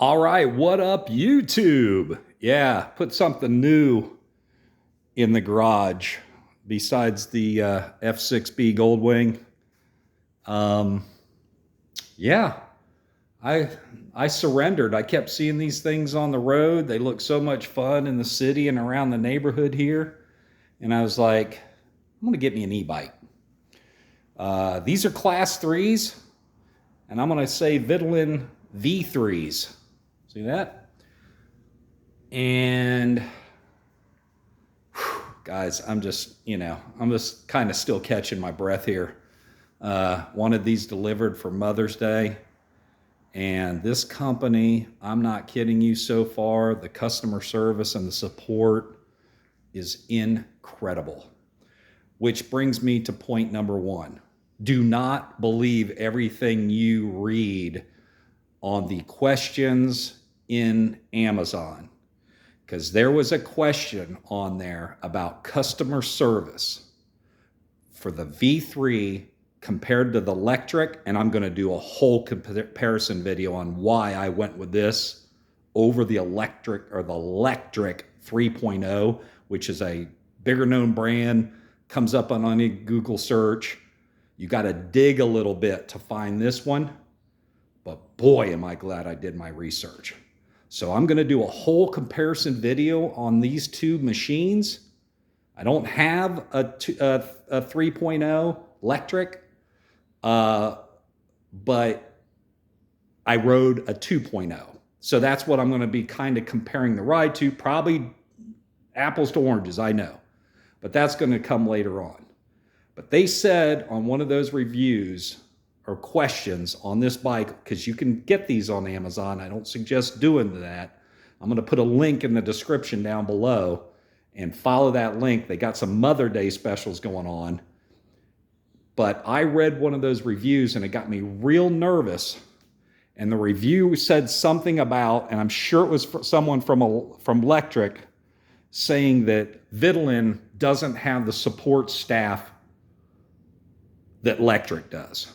All right, what up, YouTube? Yeah, put something new in the garage besides the F6B Goldwing. Um, yeah, I I surrendered. I kept seeing these things on the road. They look so much fun in the city and around the neighborhood here, and I was like, I'm gonna get me an e-bike. These are Class 3s, and I'm gonna say Vitilan V3s. See that? And guys, I'm just kind of still catching my breath here. Wanted these delivered for Mother's Day. And this company, I'm not kidding you so far, the customer service and the support is incredible. Which brings me to point number one. Do not believe everything you read on the questions in Amazon, because there was a question on there about customer service for the V3 compared to the electric, and I'm going to do a whole comparison video on why I went with this over the electric 3.0, which is a bigger known brand, comes up on any Google search. You got to dig a little bit to find this one, but boy, am I glad I did my research. So I'm going to do a whole comparison video on these two machines. I don't have a 3.0 electric, but I rode a 2.0. So that's what I'm going to be kind of comparing the ride to. Probably apples to oranges, I know. But that's going to come later on. But they said on one of those reviews or questions on this bike, because you can get these on Amazon. I don't suggest doing that. I'm going to put a link in the description down below and follow that link. They got some Mother's Day specials going on. But I read one of those reviews and it got me real nervous. And the review said something about, and I'm sure it was someone from electric, saying that Vitilan doesn't have the support staff that electric does.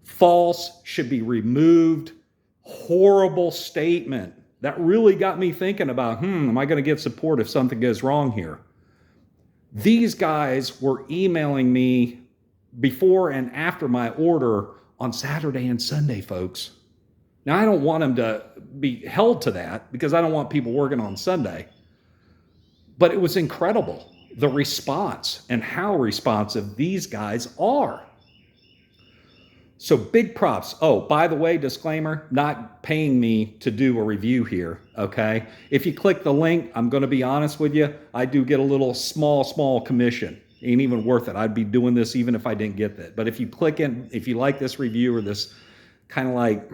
False, should be removed. Horrible statement. That really got me thinking about, am I going to get support if something goes wrong here? These guys were emailing me before and after my order on Saturday and Sunday, folks. Now, I don't want them to be held to that because I don't want people working on Sunday. But it was incredible, the response and how responsive these guys are. So big props. Oh, by the way, disclaimer, not paying me to do a review here, okay? If you click the link, I'm going to be honest with you, I do get a little small commission. Ain't even worth it. I'd be doing this even if I didn't get that. But if you click in, if you like this review or this kind of like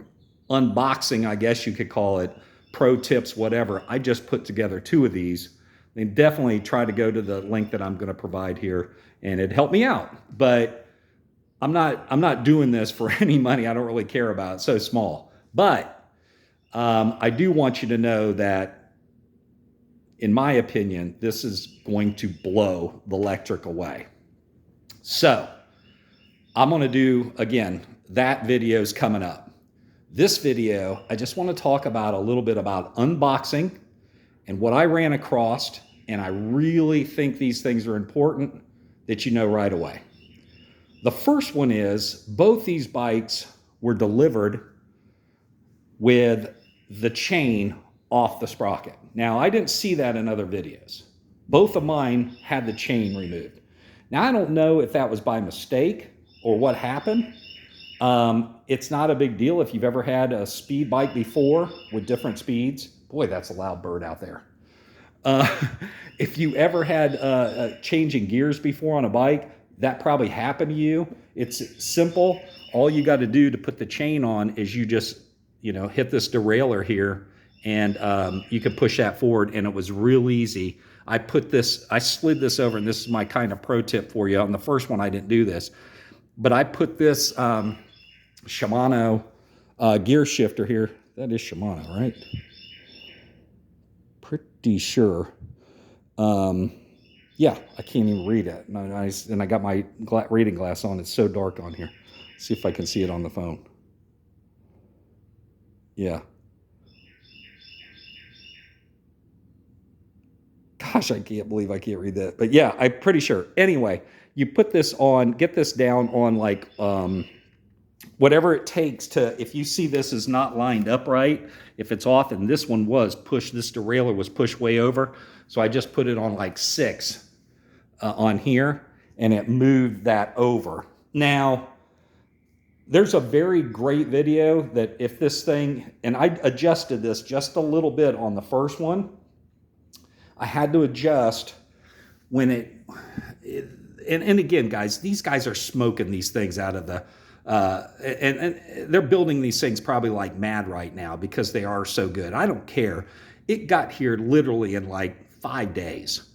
unboxing, I guess you could call it, pro tips, whatever, I just put together two of these. Then definitely try to go to the link that I'm going to provide here, and it helped me out. But I'm not doing this for any money. I don't really care about it. It's so small. But I do want you to know that, in my opinion, this is going to blow the electric away. So I'm going to do, again, that video is coming up. This video, I just want to talk about a little bit about unboxing and what I ran across, and I really think these things are important that you know right away. The first one is both these bikes were delivered with the chain off the sprocket. Now, I didn't see that in other videos. Both of mine had the chain removed. Now, I don't know if that was by mistake or what happened. It's not a big deal if you've ever had a speed bike before with different speeds. Boy, that's a loud bird out there. If you ever had changing gears before on a bike, that probably happened to you. It's simple. All you got to do to put the chain on is you just, hit this derailleur here, and you can push that forward, and it was real easy. I slid this over, and this is my kind of pro tip for you. On the first one, I didn't do this, but I put this Shimano gear shifter here. That is Shimano, right? Pretty sure. Yeah, I can't even read it. And I got my reading glass on. It's so dark on here. See if I can see it on the phone. Yeah. Gosh, I can't believe I can't read that. But yeah, I'm pretty sure. Anyway, you put this on, get this down on like whatever it takes to, if you see this is not lined up right, if it's off, and this one was pushed, this derailleur was pushed way over. So I just put it on like 6 on here, and it moved that over. Now, there's a very great video that if this thing, and I adjusted this just a little bit on the first one. I had to adjust when and again, guys, these guys are smoking these things out of the, and they're building these things probably like mad right now because they are so good. I don't care. It got here literally in like 5 days.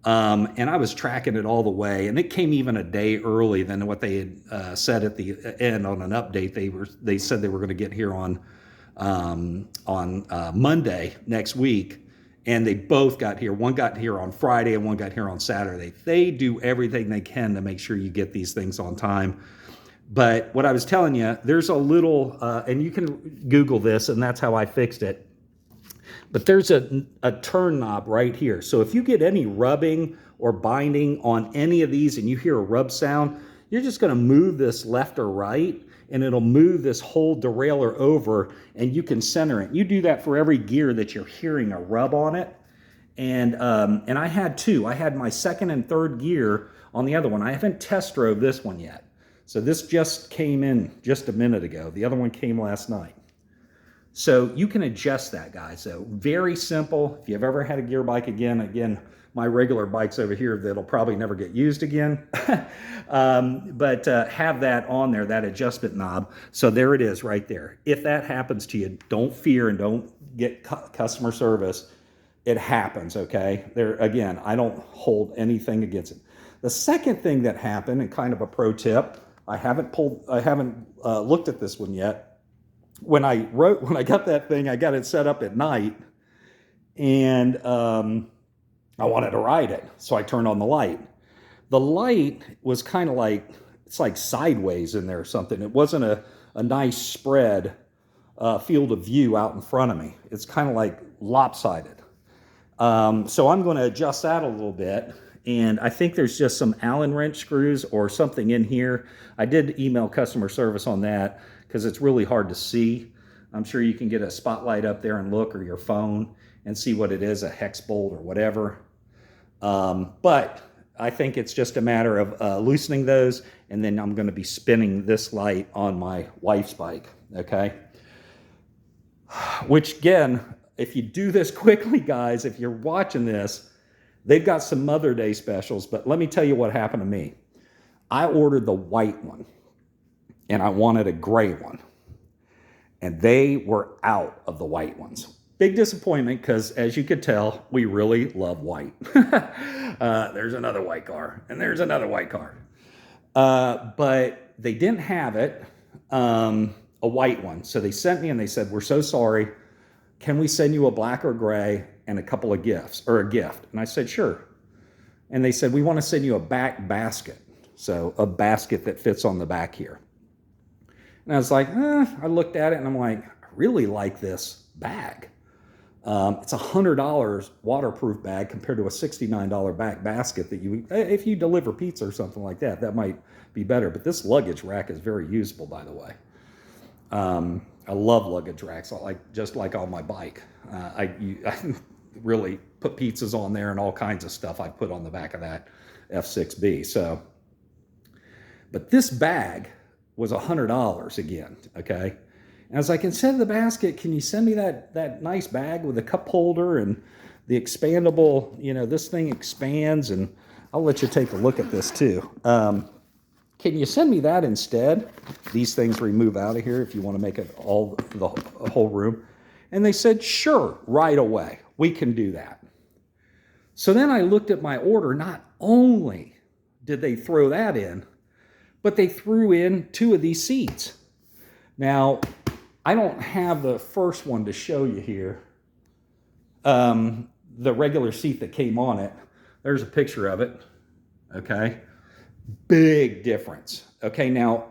And I was tracking it all the way, and it came even a day early than what they had said at the end on an update. They said they were going to get here on Monday next week, and they both got here. One got here on Friday, and one got here on Saturday. They do everything they can to make sure you get these things on time. But what I was telling you, there's a little, and you can Google this, and that's how I fixed it. But there's a turn knob right here. So if you get any rubbing or binding on any of these and you hear a rub sound, you're just going to move this left or right, and it'll move this whole derailleur over, and you can center it. You do that for every gear that you're hearing a rub on it. And I had 2. I had my 2nd and 3rd gear on the other one. I haven't test drove this one yet. So this just came in just a minute ago. The other one came last night. So you can adjust that, guys. So very simple. If you've ever had a gear bike again, my regular bike's over here that'll probably never get used again. But have that on there, that adjustment knob. So there it is right there. If that happens to you, don't fear and don't get customer service. It happens, okay? There again, I don't hold anything against it. The second thing that happened, and kind of a pro tip, I haven't looked at this one yet. When I got that thing, I got it set up at night, and I wanted to ride it. So I turned on the light. The light was kind of like, it's like sideways in there or something. It wasn't a nice spread field of view out in front of me. It's kind of like lopsided. So I'm going to adjust that a little bit. And I think there's just some Allen wrench screws or something in here. I did email customer service on that because it's really hard to see. I'm sure you can get a spotlight up there and look, or your phone, and see what it is, a hex bolt or whatever. But I think it's just a matter of loosening those, and then I'm going to be spinning this light on my wife's bike, okay? Which, again, if you do this quickly, guys, if you're watching this, they've got some Mother's Day specials, but let me tell you what happened to me. I ordered the white one, and I wanted a gray one, and they were out of the white ones. Big disappointment, because as you could tell, we really love white. There's another white car, and there's another white car. But they didn't have it, a white one. So they sent me and they said, "We're so sorry. Can we send you a black or gray and a couple of gifts, or a gift?" And I said, "Sure." And they said, "We want to send you a back basket." So a basket that fits on the back here. And I was like, I looked at it and I'm like, I really like this bag. It's $100 waterproof bag compared to a $69 back basket that if you deliver pizza or something like that, that might be better. But this luggage rack is very usable, by the way. I love luggage racks, just like on my bike. I really put pizzas on there and all kinds of stuff I put on the back of that F6B. So, but this bag was $100 again, okay? And I was like, instead of the basket, can you send me that nice bag with a cup holder and the expandable, this thing expands, and I'll let you take a look at this too. Can you send me that instead? These things remove out of here if you want to make it the whole room. And they said, sure, right away. We can do that. So then I looked at my order. Not only did they throw that in, but they threw in 2 of these seats. Now, I don't have the first one to show you here. The regular seat that came on it. There's a picture of it. Okay. Big difference. Okay. Now,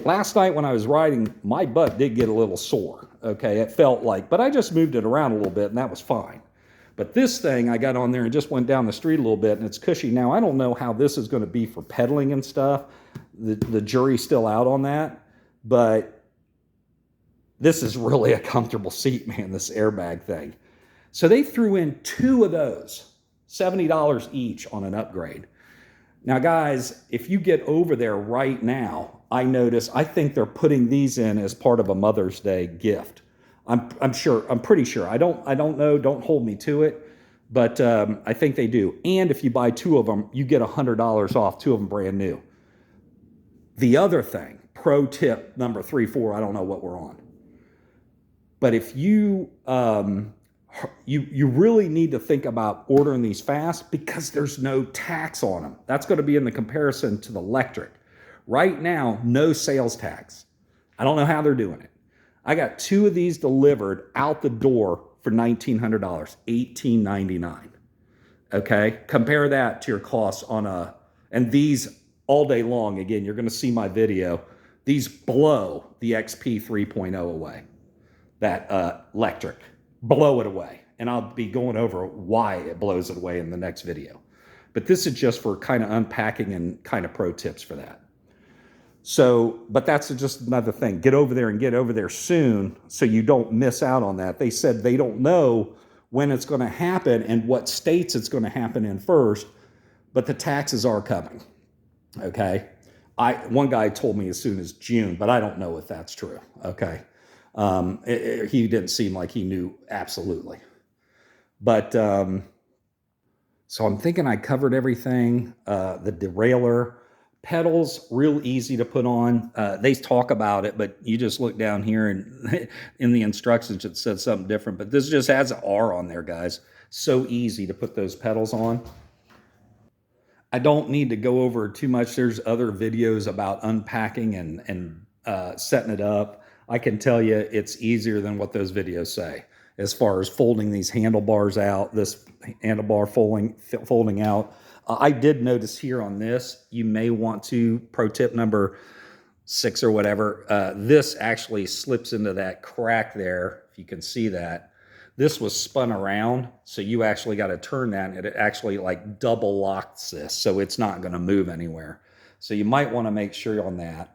last night when I was riding, my butt did get a little sore. Okay. It felt like, but I just moved it around a little bit and that was fine. But this thing, I got on there and just went down the street a little bit, and it's cushy. Now, I don't know how this is going to be for pedaling and stuff. The jury's still out on that, but this is really a comfortable seat, man, this airbag thing. So they threw in 2 of those, $70 each on an upgrade. Now, guys, if you get over there right now, I think they're putting these in as part of a Mother's Day gift. I'm pretty sure. I don't know. Don't hold me to it, but I think they do. And if you buy 2 of them, you get $100 off. 2 of them brand new. The other thing, pro tip number 3, 4. I don't know what we're on, but if you really need to think about ordering these fast because there's no tax on them. That's going to be in the comparison to the electric. Right now, no sales tax. I don't know how they're doing it. I got 2 of these delivered out the door for $1,900, $1,899. Okay, compare that to your costs on and these all day long. Again, you're going to see my video. These blow the XP 3.0 away. That electric, blow it away. And I'll be going over why it blows it away in the next video. But this is just for kind of unpacking and kind of pro tips for that. So, but that's just another thing. Get over there and get over there soon so you don't miss out on that. They said they don't know when it's going to happen and what states it's going to happen in first, but the taxes are coming. Okay. One guy told me as soon as June, but I don't know if that's true. Okay. He didn't seem like he knew absolutely. But so I'm thinking I covered everything. The derailleur. Pedals, real easy to put on. They talk about it, but you just look down here and in the instructions it says something different. But this just has an R on there, guys. So easy to put those pedals on. I don't need to go over too much. There's other videos about unpacking and setting it up. I can tell you it's easier than what those videos say. As far as folding these handlebars out, this handlebar folding out. I did notice here on this, you may want to, pro tip number 6 or whatever, this actually slips into that crack there, if you can see that. This was spun around, so you actually got to turn that, and it actually like double locks this, so it's not going to move anywhere. So you might want to make sure on that.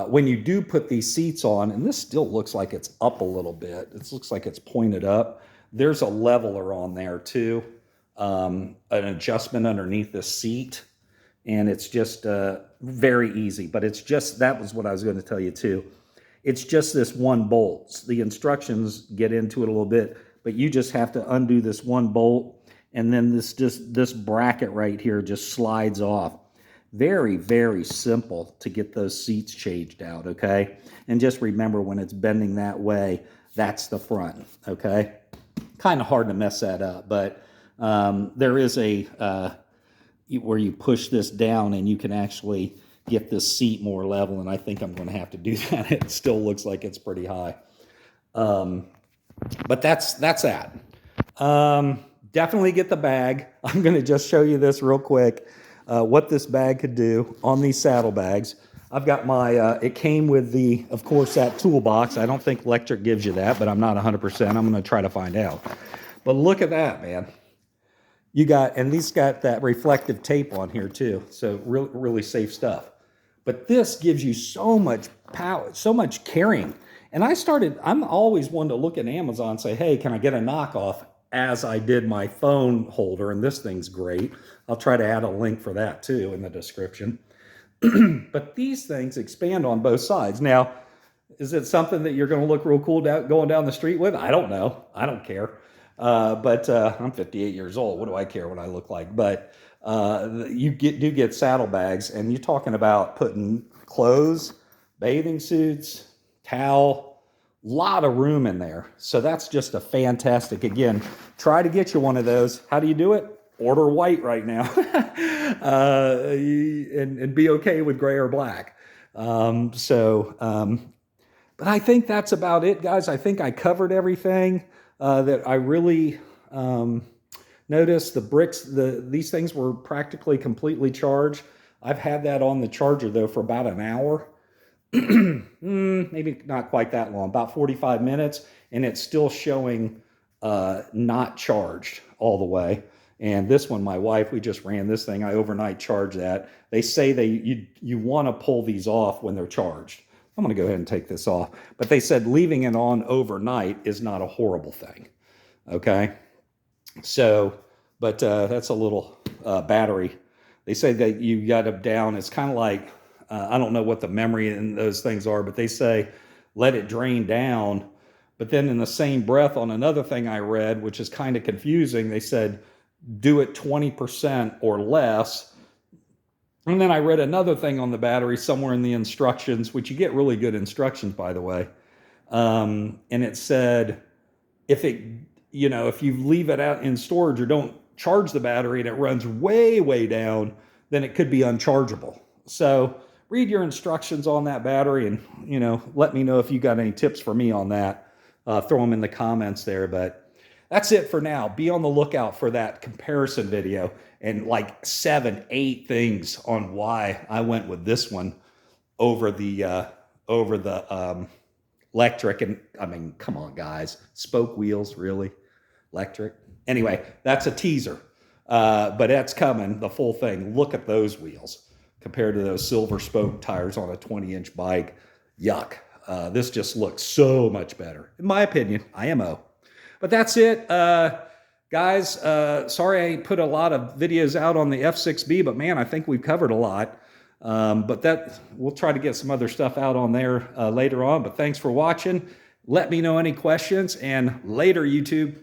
When you do put these seats on, and this still looks like it's up a little bit, it looks like it's pointed up, there's a leveler on there too. An adjustment underneath the seat, and it's just very easy. But it's just, that was what I was going to tell you too. It's just this one bolt. The instructions get into it a little bit, but you just have to undo this one bolt, and then this bracket right here just slides off. Very, very simple to get those seats changed out, okay? And just remember, when it's bending that way, that's the front, okay? Kind of hard to mess that up, but there is a where you push this down and you can actually get this seat more level, and I think I'm going to have to do that. It still looks like it's pretty high. But that's that. Definitely get the bag. I'm going to just show you this real quick, what this bag could do on these saddlebags. I've got my, it came with the, of course, that toolbox. I don't think electric gives you that, but I'm not 100%. I'm going to try to find out. But look at that, man. You got, and these got that reflective tape on here too. So really, really safe stuff. But this gives you so much power, so much carrying. And I'm always one to look at Amazon and say, hey, can I get a knockoff, as I did my phone holder, and this thing's great. I'll try to add a link for that too in the description. But these things expand on both sides. Now, is it something that you're going to look real cool going down the street with? I don't know. I don't care. But I'm 58 years old. What do I care what I look like? But you do get saddlebags, and you're talking about putting clothes, bathing suits, towel, lot of room in there. So that's just a fantastic, again, try to get you one of those. How do you do it? Order white right now. And be okay with gray or black. But I think that's about it, guys. I think I covered everything that I really noticed. The bricks, these things were practically completely charged. I've had that on the charger, though, for about an hour. Maybe not quite that long, about 45 minutes, and it's still showing not charged all the way. And this one, my wife, we just ran this thing. I overnight charged that. They say you want to pull these off when they're charged. I'm going to go ahead and take this off. But they said leaving it on overnight is not a horrible thing. Okay. So, but that's a little battery. They say that you got them down. It's kind of like, I don't know what the memory in those things are, but they say let it drain down. But then in the same breath on another thing I read, which is kind of confusing, they said do it 20% or less. And then I read another thing on the battery somewhere in the instructions, which you get really good instructions, by the way. And it said if you leave it out in storage or don't charge the battery and it runs way, way down, then it could be unchargeable. So read your instructions on that battery and, let me know if you got any tips for me on that. Throw them in the comments there. But that's it for now. Be on the lookout for that comparison video and like 7, 8 things on why I went with this one over the electric. And I mean, come on, guys, spoke wheels, really? Electric? Anyway, that's a teaser, but that's coming, the full thing. Look at those wheels compared to those silver spoke tires on a 20-inch bike. Yuck. This just looks so much better, in my opinion, IMO. But that's it, guys. Sorry I put a lot of videos out on the F6B, but man, I think we've covered a lot. But we'll try to get some other stuff out on there later on. But thanks for watching. Let me know any questions, and later, YouTube.